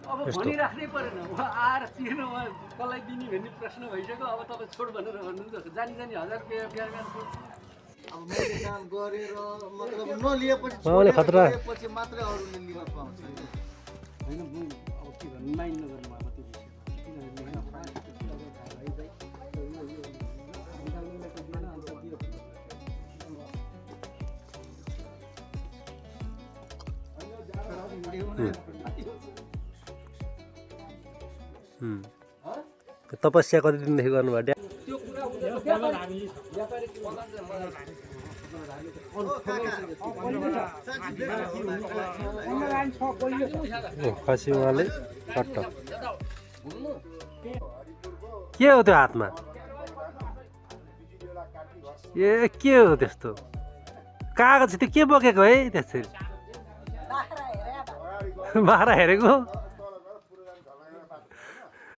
अब भनिराख्नै परेन उहाँ आएर तिर्न उहाँ कसलाई दिने भन्ने प्रश्न भइसक्यो अब तपाईँ छोड भनेर भन्नुहुन्छ जानी 1000 रुपियाँ बिहान छोड अब मैले काम गरेर मतलब नलिएपछि उहाँले खतरा पछि मात्रै अरूले लिन पाउँछ होइन अब के भन्नु माइन्ड नगर्नु अब त्यो विषयमा किनभने होइन तपस्या कति दिनदेखि गर्नुभयो त्यो कुरा व्यापारी खसी उहाँले कट्ट के हो त्यो हातमा ए के हो त्यस्तो कागज त्यो के बोकेको है त्यसरी बाख्रा हेरेको